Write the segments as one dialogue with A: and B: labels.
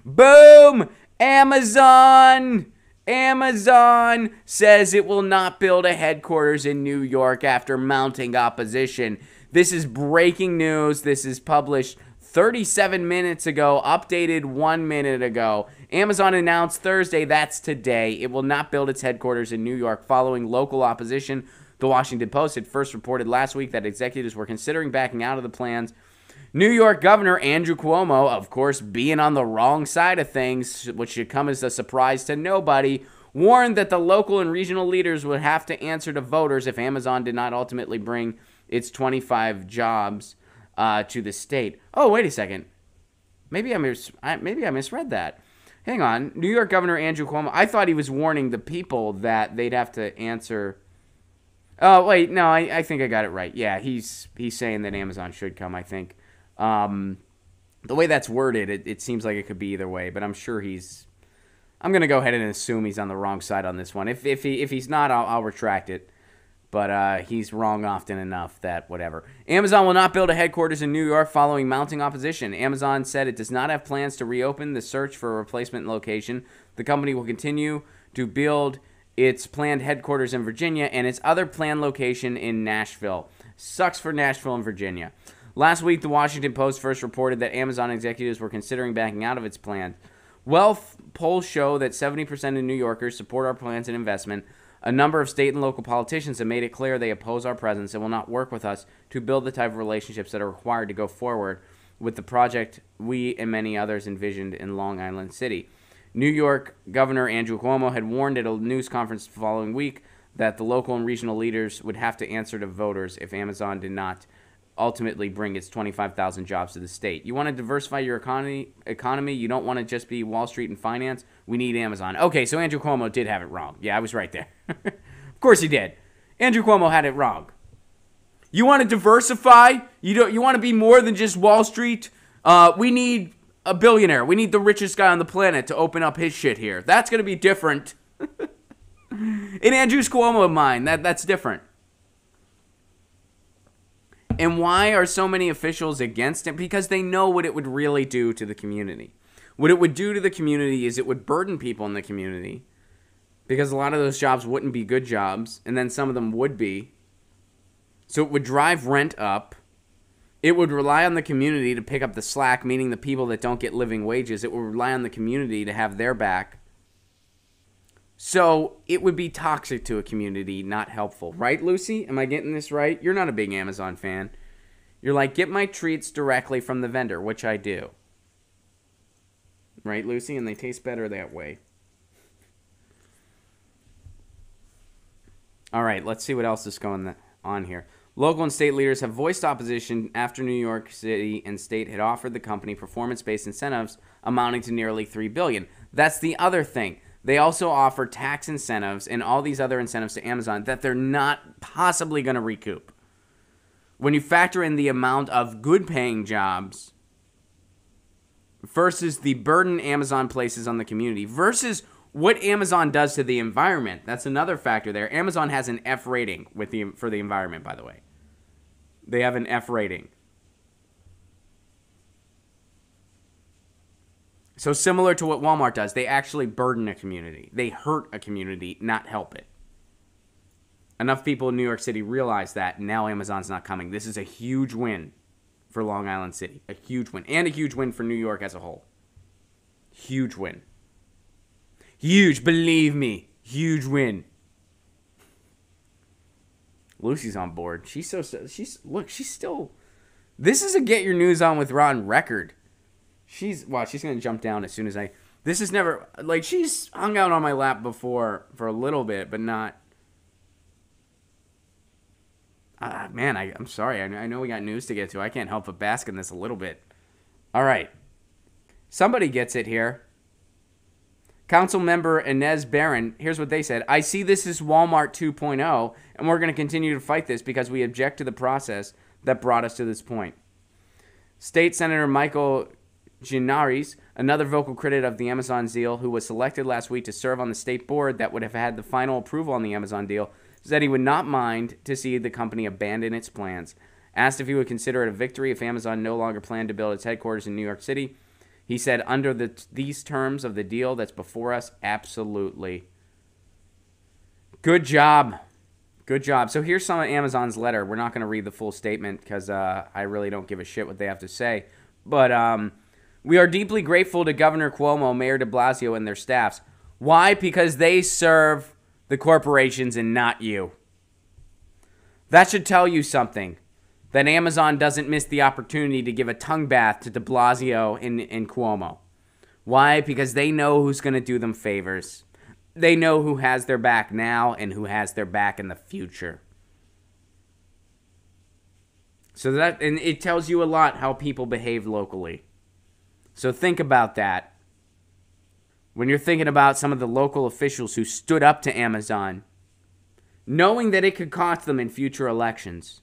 A: Boom! Amazon says it will not build a headquarters in New York after mounting opposition. This is breaking news. This is published 37 minutes ago, updated 1 minute ago. Amazon announced Thursday, that's today, it will not build its headquarters in New York following local opposition. The Washington Post had first reported last week that executives were considering backing out of the plans. New York Governor Andrew Cuomo, of course, being on the wrong side of things, which should come as a surprise to nobody, warned that the local and regional leaders would have to answer to voters if Amazon did not ultimately bring its 25 jobs to the state. Oh, wait a second. Maybe I misread that. Hang on. New York Governor Andrew Cuomo, I thought he was warning the people that they'd have to answer. Oh, wait, no, I think I got it right. Yeah, he's saying that Amazon should come, I think. The way that's worded, it seems like it could be either way, but I'm sure I'm going to go ahead and assume he's on the wrong side on this one. If he's not, I'll retract it. But he's wrong often enough that whatever. Amazon will not build a headquarters in New York following mounting opposition. Amazon said it does not have plans to reopen the search for a replacement location. The company will continue to build its planned headquarters in Virginia and its other planned location in Nashville. Sucks for Nashville and Virginia. Last week, the Washington Post first reported that Amazon executives were considering backing out of its plans. Wealth polls show that 70% of New Yorkers support our plans and investment. A number of state and local politicians have made it clear they oppose our presence and will not work with us to build the type of relationships that are required to go forward with the project we and many others envisioned in Long Island City. New York Governor Andrew Cuomo had warned at a news conference the following week that the local and regional leaders would have to answer to voters if Amazon did not ultimately bring its 25,000 jobs to the state. You want to diversify your economy? You don't want to just be Wall Street and finance? We need Amazon. Okay, so Andrew Cuomo did have it wrong. Yeah, I was right there. Of course he did. Andrew Cuomo had it wrong. You want to diversify? You want to be more than just Wall Street? We need a billionaire. We need the richest guy on the planet to open up his shit here. That's going to be different. In Andrew Cuomo's mind, that's different. And why are so many officials against it? Because they know what it would really do to the community. What it would do to the community is it would burden people in the community, because a lot of those jobs wouldn't be good jobs, and then some of them would be. So it would drive rent up. It would rely on the community to pick up the slack, meaning the people that don't get living wages. It would rely on the community to have their back. So it would be toxic to a community, not helpful. Right, Lucy? Am I getting this right? You're not a big Amazon fan. You're like, get my treats directly from the vendor, which I do. Right, Lucy? And they taste better that way. All right, let's see what else is going on here. Local and state leaders have voiced opposition after New York City and state had offered the company performance-based incentives amounting to nearly $3 billion. That's the other thing. They also offer tax incentives and all these other incentives to Amazon that they're not possibly going to recoup. When you factor in the amount of good-paying jobs versus the burden Amazon places on the community versus what Amazon does to the environment, that's another factor there. Amazon has an F rating for the environment, by the way. They have an F rating. So similar to what Walmart does, they actually burden a community. They hurt a community, not help it. Enough people in New York City realize that, and now Amazon's not coming. This is a huge win for Long Island City. A huge win. And a huge win for New York as a whole. Huge win. Huge, believe me. Huge win. Lucy's on board. She's still... This is a Get Your News On with Ron record. She's going to jump down as soon as this is never, like, she's hung out on my lap before for a little bit, but not, man, I'm sorry. I know we got news to get to. I can't help but bask in this a little bit. All right. Somebody gets it here. Council member Inez Barron, here's what they said. I see this as Walmart 2.0, and we're going to continue to fight this because we object to the process that brought us to this point. State Senator Michael Ginaris, another vocal critic of the Amazon deal, who was selected last week to serve on the state board that would have had the final approval on the Amazon deal, said he would not mind to see the company abandon its plans. Asked if he would consider it a victory if Amazon no longer planned to build its headquarters in New York City, He said, under these terms of the deal that's before us, absolutely. Good job. Good job. So here's some of Amazon's letter. We're not going to read the full statement because I really don't give a shit what they have to say. But we are deeply grateful to Governor Cuomo, Mayor de Blasio, and their staffs. Why? Because they serve the corporations and not you. That should tell you something. That Amazon doesn't miss the opportunity to give a tongue bath to de Blasio and Cuomo. Why? Because they know who's going to do them favors. They know who has their back now and who has their back in the future. So that, and it tells you a lot how people behave locally. So think about that. When you're thinking about some of the local officials who stood up to Amazon, knowing that it could cost them in future elections,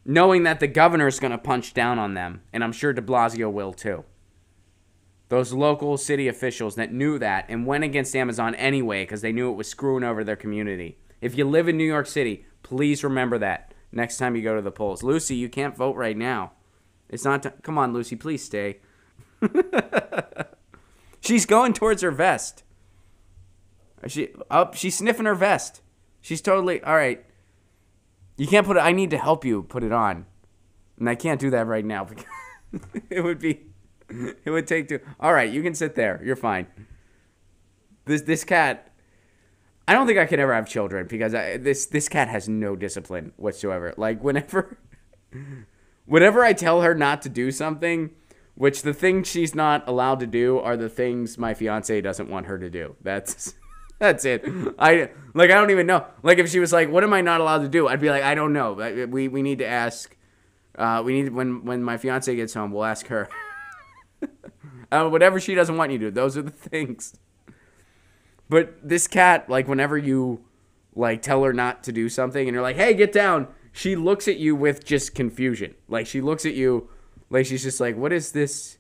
A: knowing that the governor's going to punch down on them, and I'm sure de Blasio will too. Those local city officials that knew that and went against Amazon anyway because they knew it was screwing over their community. If you live in New York City, please remember that next time you go to the polls. Lucy, you can't vote right now. It's not come on, Lucy, please stay. She's going towards her vest. She's sniffing her vest. She's totally, all right. You can't put it, I need to help you put it on. And I can't do that right now because it would take two. All right, you can sit there. You're fine. This cat, I don't think I could ever have children because this cat has no discipline whatsoever. Like whenever I tell her not to do something, which the things she's not allowed to do are the things my fiance doesn't want her to do. That's it. I don't even know. Like if she was like, "What am I not allowed to do?" I'd be like, "I don't know. We need to ask. When my fiance gets home, we'll ask her." Whatever she doesn't want you to do, those are the things. But this cat, like whenever you like tell her not to do something and you're like, "Hey, get down," she looks at you with just confusion. Like she looks at you like she's just like, "What is this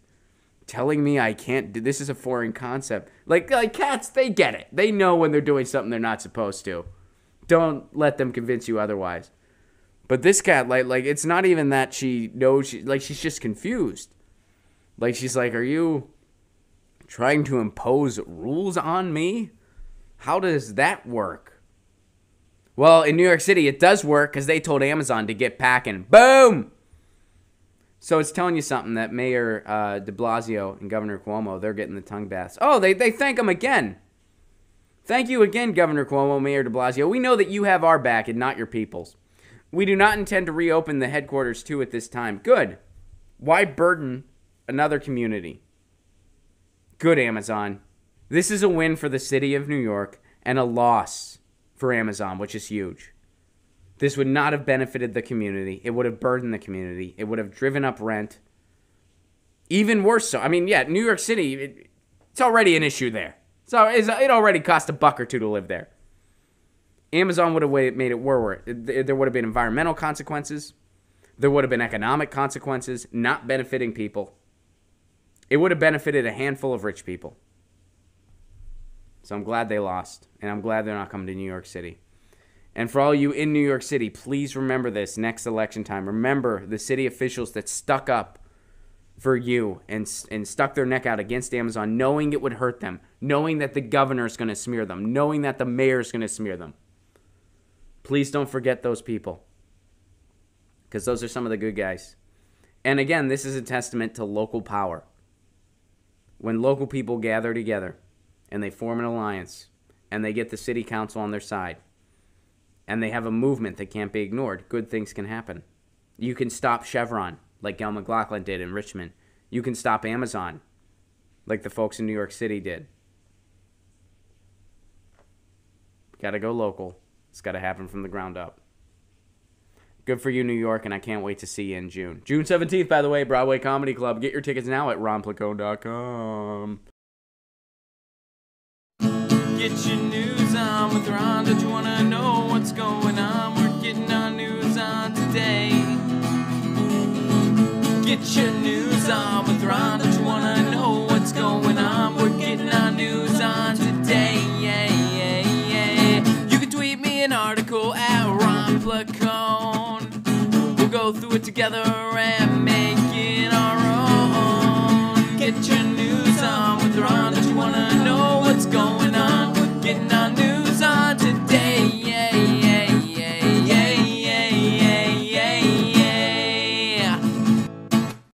A: telling me I can't do? This is a foreign concept." Like cats, they get it. They know when they're doing something they're not supposed to. Don't let them convince you otherwise. But this cat, like it's not even that she knows. She's just confused. Like she's like, "Are you trying to impose rules on me? How does that work?" Well, in New York City, it does work because they told Amazon to get packing. Boom! So it's telling you something that Mayor de Blasio and Governor Cuomo, they're getting the tongue baths. Oh, they thank him again. Thank you again, Governor Cuomo, Mayor de Blasio. We know that you have our back and not your people's. We do not intend to reopen the headquarters too at this time. Good. Why burden another community? Good, Amazon. This is a win for the city of New York and a loss for Amazon, which is huge. This would not have benefited the community. It would have burdened the community. It would have driven up rent. Even worse so. I mean, yeah, New York City, it's already an issue there. So it already cost $1 or $2 to live there. Amazon would have made it worse. There would have been environmental consequences. There would have been economic consequences, not benefiting people. It would have benefited a handful of rich people. So I'm glad they lost, and I'm glad they're not coming to New York City. And for all you in New York City, please remember this next election time. Remember the city officials that stuck up for you and stuck their neck out against Amazon, knowing it would hurt them, knowing that the governor's going to smear them, knowing that the mayor's going to smear them. Please don't forget those people, because those are some of the good guys. And again, this is a testament to local power. When local people gather together and they form an alliance and they get the city council on their side and they have a movement that can't be ignored, good things can happen. You can stop Chevron like Gail McLaughlin did in Richmond. You can stop Amazon like the folks in New York City did. Got to go local. It's got to happen from the ground up. Good for you, New York, and I can't wait to see you in June. June 17th, by the way, Broadway Comedy Club. Get your tickets now at ronplacone.com. Get your news on with Ron. Don't you want to know what's going on? We're getting our news on today. Get your news on with Ron. Don't you want to know what's going on? We're getting our news on today. Yeah, yeah, yeah. You can tweet me an article at Ron Placone. We'll go through it together and make it our own. Get your news